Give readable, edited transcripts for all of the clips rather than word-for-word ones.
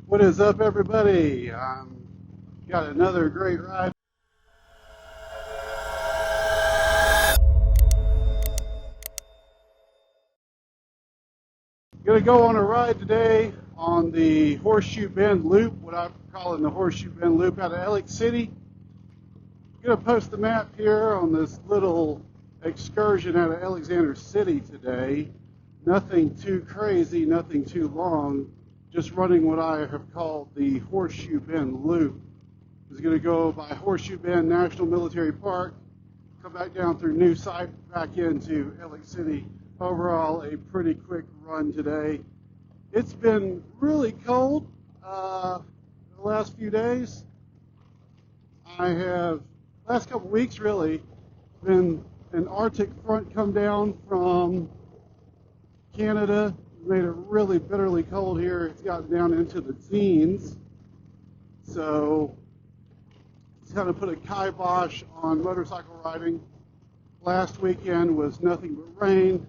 What is up, everybody? Got another great ride. Gonna go on a ride today on the Horseshoe Bend Loop, what I'm calling the Horseshoe Bend Loop out of Alex City. Gonna post the map here on this little excursion out of Alexander City today. Nothing too crazy, nothing too long. Just running what I have called the Horseshoe Bend Loop. It's going to go by Horseshoe Bend National Military Park, come back down through New Site, back into Alex City. Overall, a pretty quick run today. It's been really cold the last few days. Last couple weeks really, been an Arctic front come down from Canada. Made it really bitterly cold here. It's gotten down into the teens. So it's kind of put a kibosh on motorcycle riding. Last weekend was nothing but rain.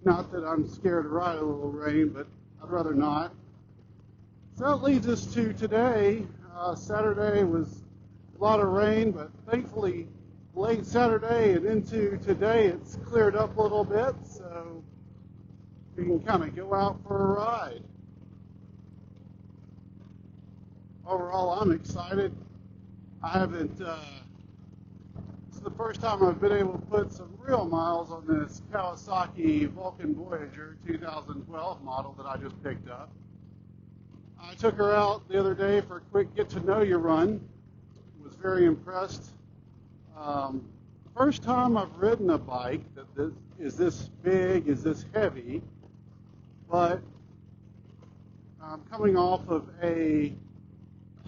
Not that I'm scared to ride a little rain, but I'd rather not. So that leads us to today. Saturday was a lot of rain, but thankfully late Saturday and into today it's cleared up a little bit. So we can kind of go out for a ride. Overall, I'm excited. It's the first time I've been able to put some real miles on this Kawasaki Vulcan Voyager 2012 model that I just picked up. I took her out the other day for a quick get-to-know-you run. Was very impressed. First time I've ridden a bike that is this big, is this heavy. But I'm coming off of a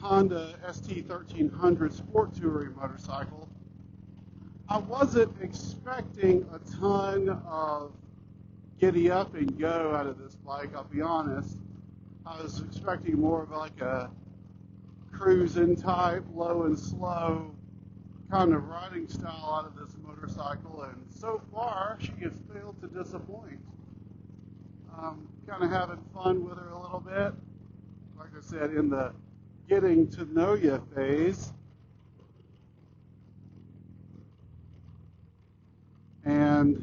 Honda ST1300 Sport Touring motorcycle. I wasn't expecting a ton of giddy up and go out of this bike, I'll be honest. I was expecting more of like a cruising type, low and slow kind of riding style out of this motorcycle, and so far she has failed to disappoint. Kind of having fun with her a little bit. Like I said, in the getting to know you phase. And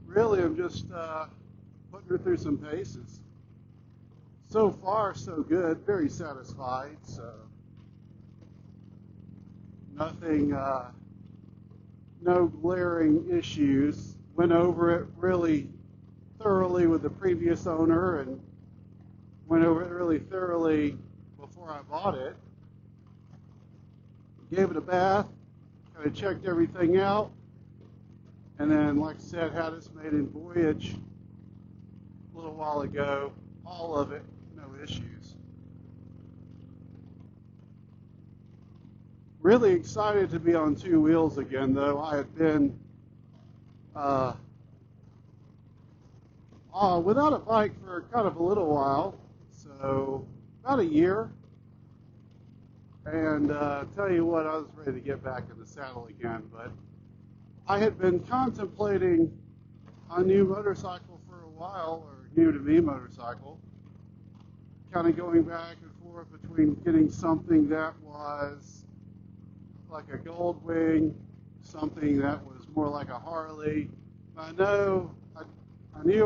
really I'm just putting her through some paces. So far, so good. Very satisfied. So nothing... no glaring issues. Went over it really thoroughly with the previous owner and went over it really thoroughly before I bought it. Gave it a bath, kind of checked everything out, and then, like I said, had its maiden voyage a little while ago. All of it, no issues. Really excited to be on two wheels again, though. I had been without a bike for kind of a little while, so about a year. And tell you what, I was ready to get back in the saddle again. But I had been contemplating a new motorcycle for a while, or new to me motorcycle, kind of going back and forth between getting something that was like a Gold Wing, something that was more like a Harley. I knew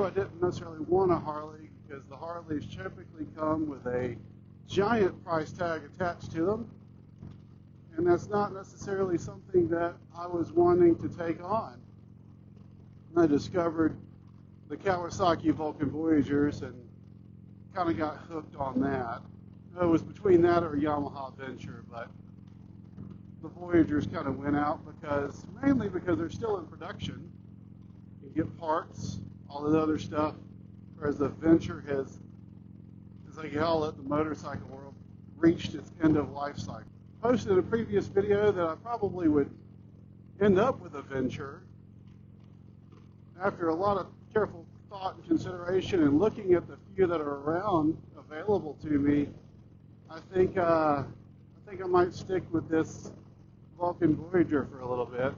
I didn't necessarily want a Harley because the Harleys typically come with a giant price tag attached to them, and that's not necessarily something that I was wanting to take on. And I discovered the Kawasaki Vulcan Voyagers and kind of got hooked on that. It was between that or Yamaha Venture, but the Voyagers kind of went out mainly because they're still in production. You can get parts, all the other stuff, whereas the Venture has, as I call it, the motorcycle world, reached its end of life cycle. Posted in a previous video that I probably would end up with a Venture. After a lot of careful thought and consideration and looking at the few that are around available to me, I think I might stick with this Vulcan Voyager for a little bit.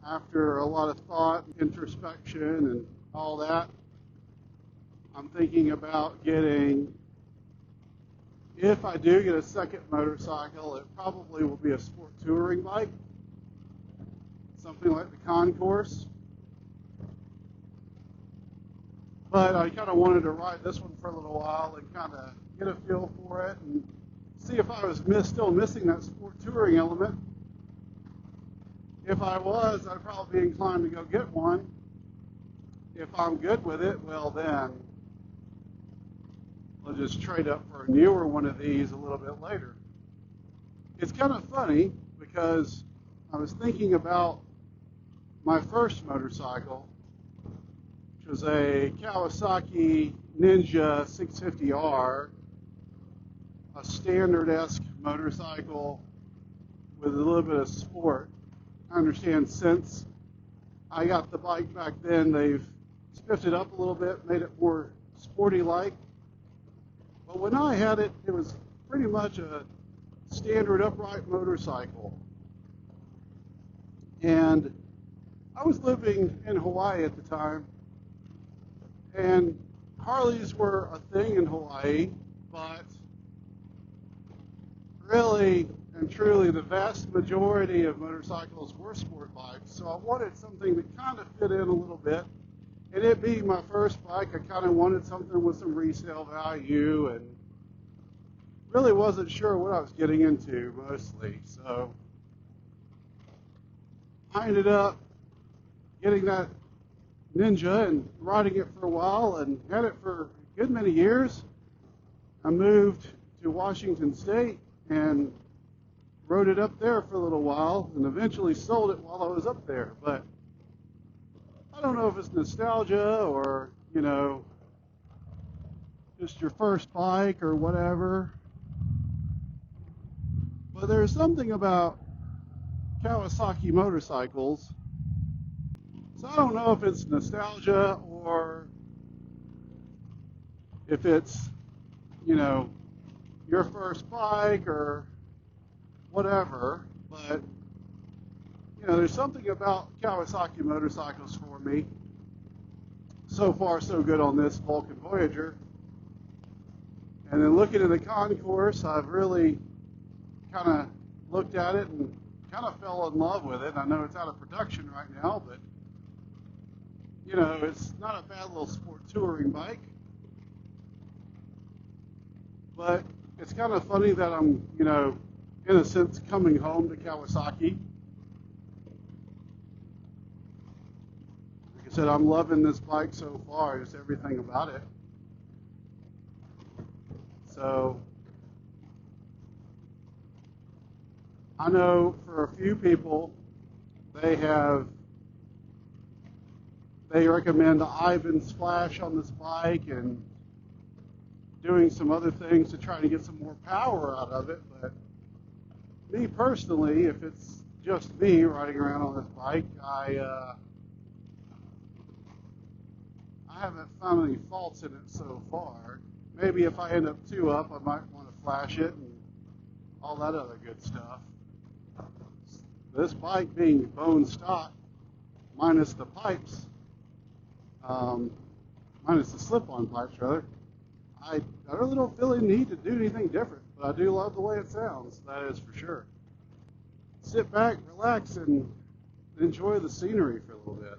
after a lot of thought, introspection, and all that, I'm thinking about getting, if I do get a second motorcycle, it probably will be a sport touring bike, something like the Concourse. But I kind of wanted to ride this one for a little while and kind of get a feel for it and see if I was still missing that sport touring element. If I was, I'd probably be inclined to go get one. If I'm good with it, well then, I'll just trade up for a newer one of these a little bit later. It's kind of funny because I was thinking about my first motorcycle, which was a Kawasaki Ninja 650R, a standard-esque motorcycle with a little bit of sport. I understand since I got the bike back then, they've spiffed it up a little bit, made it more sporty-like. But when I had it, it was pretty much a standard upright motorcycle. And I was living in Hawaii at the time, and Harleys were a thing in Hawaii, but really and truly the vast majority of motorcycles were sport bikes. So I wanted something that kind of fit in a little bit. And it being my first bike, I kind of wanted something with some resale value and really wasn't sure what I was getting into mostly. So I ended up getting that Ninja and riding it for a while and had it for a good many years. I moved to Washington State and rode it up there for a little while and eventually sold it while I was up there. But I don't know if it's nostalgia or, just your first bike or whatever. But there's something about Kawasaki motorcycles. So I don't know if it's nostalgia or if it's, your first bike or whatever, but there's something about Kawasaki motorcycles for me. So far, so good on this Vulcan Voyager. And then looking at the Concourse, I've really kind of looked at it and kind of fell in love with it. I know it's out of production right now, but it's not a bad little sport touring bike. But it's kind of funny that I'm, in a sense, coming home to Kawasaki. Like I said, I'm loving this bike so far, just everything about it. So I know for a few people, they recommend the Ivan Splash on this bike and doing some other things to try to get some more power out of it. But me personally, if it's just me riding around on this bike, I haven't found any faults in it so far. Maybe if I end up two up, I might want to flash it and all that other good stuff. This bike being bone stock, minus the pipes, minus the slip-on pipes rather, I really don't feel any need to do anything different, but I do love the way it sounds, that is for sure. Sit back, relax, and enjoy the scenery for a little bit.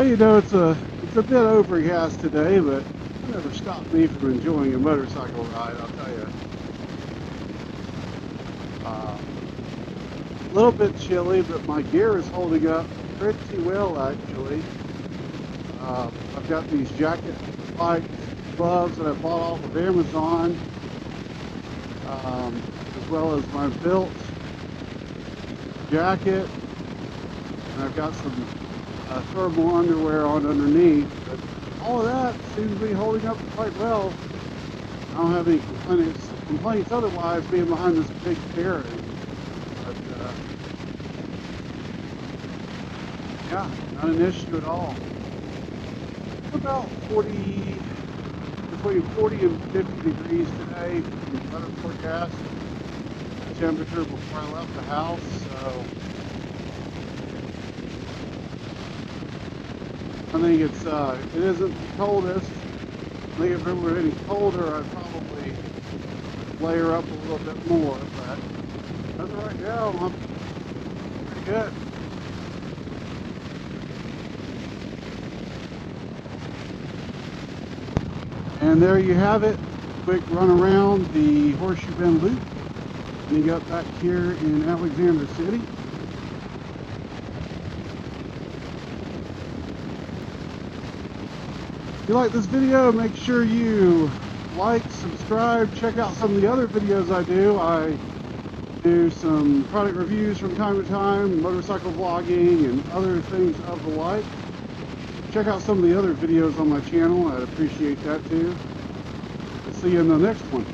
you know, it's a bit overcast today, but it never stopped me from enjoying a motorcycle ride, I'll tell you. A little bit chilly, but my gear is holding up pretty well, actually. I've got these jacket like gloves that I bought off of Amazon, as well as my built jacket, and I've got some thermal underwear on underneath, but all of that seems to be holding up quite well. I don't have any complaints otherwise, being behind this big bearing. But yeah, not an issue at all. About 40, between 40 and 50 degrees today in the weather forecast. The temperature before I left the house, so I think it isn't the coldest. I think if it were any colder, I'd probably layer up a little bit more, but as of right now, I'm pretty good. And there you have it. Quick run around the Horseshoe Bend Loop. And you got back here in Alexander City. If you like this video, make sure you like, subscribe, check out some of the other videos I do. I do some product reviews from time to time, motorcycle vlogging, and other things of the like. Check out some of the other videos on my channel. I'd appreciate that too. I'll see you in the next one.